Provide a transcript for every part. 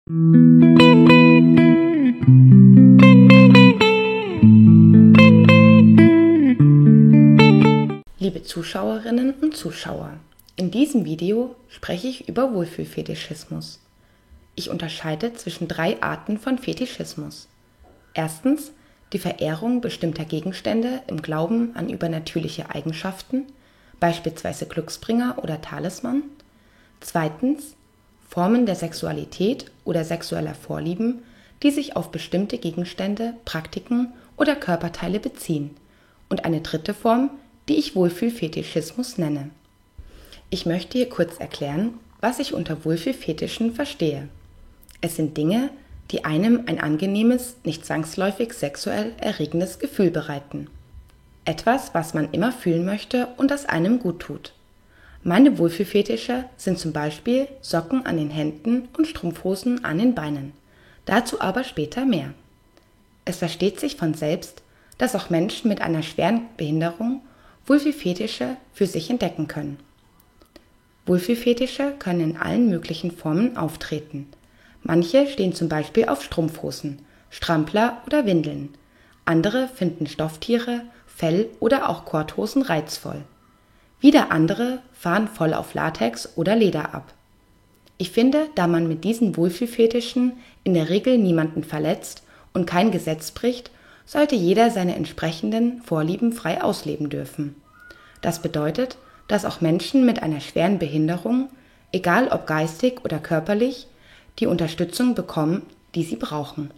Liebe Zuschauerinnen und Zuschauer, in diesem Video spreche ich über Wohlfühlfetischismus. Ich unterscheide zwischen 3 Arten von Fetischismus. Erstens die Verehrung bestimmter Gegenstände im Glauben an übernatürliche Eigenschaften, beispielsweise Glücksbringer oder Talisman. Zweitens Formen der Sexualität oder sexueller Vorlieben, die sich auf bestimmte Gegenstände, Praktiken oder Körperteile beziehen. Und eine dritte Form, die ich Wohlfühlfetischismus nenne. Ich möchte hier kurz erklären, was ich unter Wohlfühlfetischen verstehe. Es sind Dinge, die einem ein angenehmes, nicht zwangsläufig sexuell erregendes Gefühl bereiten. Etwas, was man immer fühlen möchte und das einem gut tut. Meine Wohlfühlfetische sind zum Beispiel Socken an den Händen und Strumpfhosen an den Beinen. Dazu aber später mehr. Es versteht sich von selbst, dass auch Menschen mit einer schweren Behinderung Wohlfühlfetische für sich entdecken können. Wohlfühlfetische können in allen möglichen Formen auftreten. Manche stehen zum Beispiel auf Strumpfhosen, Strampler oder Windeln. Andere finden Stofftiere, Fell oder auch Korthosen reizvoll. Wieder andere fahren voll auf Latex oder Leder ab. Ich finde, da man mit diesen Wohlfühlfetischen in der Regel niemanden verletzt und kein Gesetz bricht, sollte jeder seine entsprechenden Vorlieben frei ausleben dürfen. Das bedeutet, dass auch Menschen mit einer schweren Behinderung, egal ob geistig oder körperlich, die Unterstützung bekommen, die sie brauchen.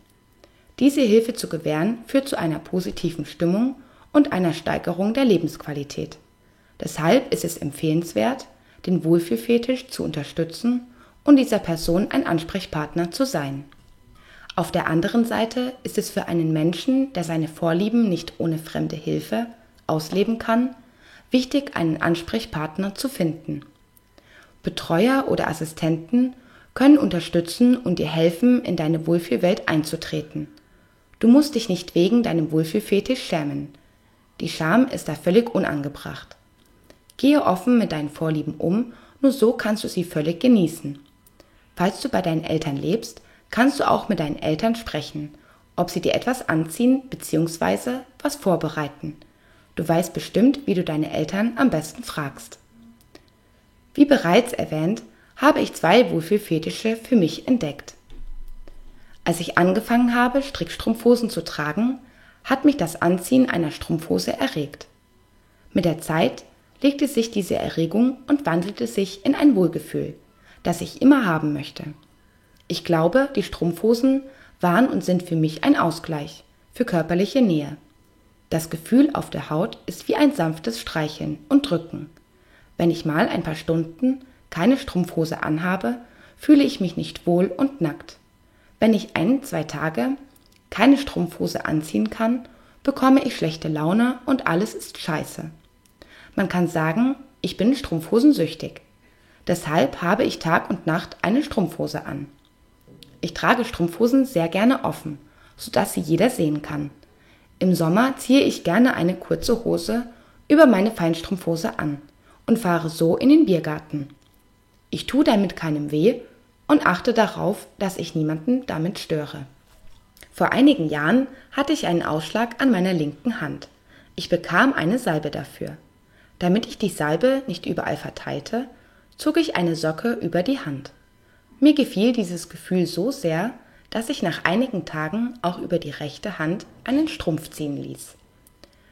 Diese Hilfe zu gewähren führt zu einer positiven Stimmung und einer Steigerung der Lebensqualität. Deshalb ist es empfehlenswert, den Wohlfühlfetisch zu unterstützen und dieser Person ein Ansprechpartner zu sein. Auf der anderen Seite ist es für einen Menschen, der seine Vorlieben nicht ohne fremde Hilfe ausleben kann, wichtig, einen Ansprechpartner zu finden. Betreuer oder Assistenten können unterstützen und dir helfen, in deine Wohlfühlwelt einzutreten. Du musst dich nicht wegen deinem Wohlfühlfetisch schämen. Die Scham ist da völlig unangebracht. Gehe offen mit deinen Vorlieben um, nur so kannst du sie völlig genießen. Falls du bei deinen Eltern lebst, kannst du auch mit deinen Eltern sprechen, ob sie dir etwas anziehen bzw. was vorbereiten. Du weißt bestimmt, wie du deine Eltern am besten fragst. Wie bereits erwähnt, habe ich 2 Wohlfühlfetische für mich entdeckt. Als ich angefangen habe, Strickstrumpfhosen zu tragen, hat mich das Anziehen einer Strumpfhose erregt. Mit der Zeit legte sich diese Erregung und wandelte sich in ein Wohlgefühl, das ich immer haben möchte. Ich glaube, die Strumpfhosen waren und sind für mich ein Ausgleich für körperliche Nähe. Das Gefühl auf der Haut ist wie ein sanftes Streicheln und Drücken. Wenn ich mal ein paar Stunden keine Strumpfhose anhabe, fühle ich mich nicht wohl und nackt. Wenn ich 1-2 Tage keine Strumpfhose anziehen kann, bekomme ich schlechte Laune und alles ist scheiße. Man kann sagen, ich bin strumpfhosensüchtig. Deshalb habe ich Tag und Nacht eine Strumpfhose an. Ich trage Strumpfhosen sehr gerne offen, sodass sie jeder sehen kann. Im Sommer ziehe ich gerne eine kurze Hose über meine Feinstrumpfhose an und fahre so in den Biergarten. Ich tue damit keinem weh und achte darauf, dass ich niemanden damit störe. Vor einigen Jahren hatte ich einen Ausschlag an meiner linken Hand. Ich bekam eine Salbe dafür. Damit ich die Salbe nicht überall verteilte, zog ich eine Socke über die Hand. Mir gefiel dieses Gefühl so sehr, dass ich nach einigen Tagen auch über die rechte Hand einen Strumpf ziehen ließ.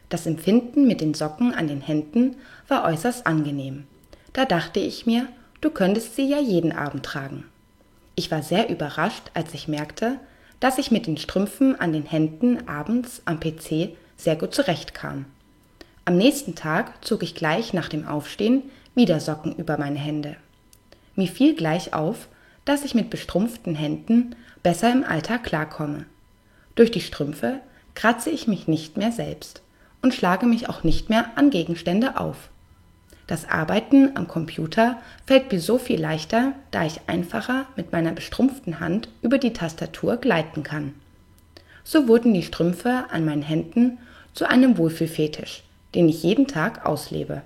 Das Empfinden mit den Socken an den Händen war äußerst angenehm. Da dachte ich mir, du könntest sie ja jeden Abend tragen. Ich war sehr überrascht, als ich merkte, dass ich mit den Strümpfen an den Händen abends am PC sehr gut zurechtkam. Am nächsten Tag zog ich gleich nach dem Aufstehen wieder Socken über meine Hände. Mir fiel gleich auf, dass ich mit bestrumpften Händen besser im Alltag klarkomme. Durch die Strümpfe kratze ich mich nicht mehr selbst und schlage mich auch nicht mehr an Gegenstände auf. Das Arbeiten am Computer fällt mir so viel leichter, da ich einfacher mit meiner bestrumpften Hand über die Tastatur gleiten kann. So wurden die Strümpfe an meinen Händen zu einem Wohlfühlfetisch, den ich jeden Tag auslebe.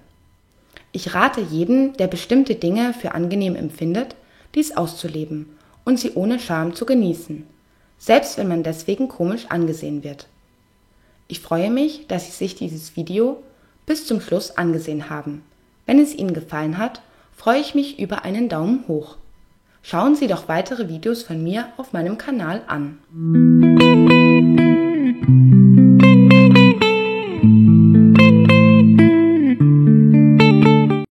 Ich rate jedem, der bestimmte Dinge für angenehm empfindet, dies auszuleben und sie ohne Scham zu genießen, selbst wenn man deswegen komisch angesehen wird. Ich freue mich, dass Sie sich dieses Video bis zum Schluss angesehen haben. Wenn es Ihnen gefallen hat, freue ich mich über einen Daumen hoch. Schauen Sie doch weitere Videos von mir auf meinem Kanal an.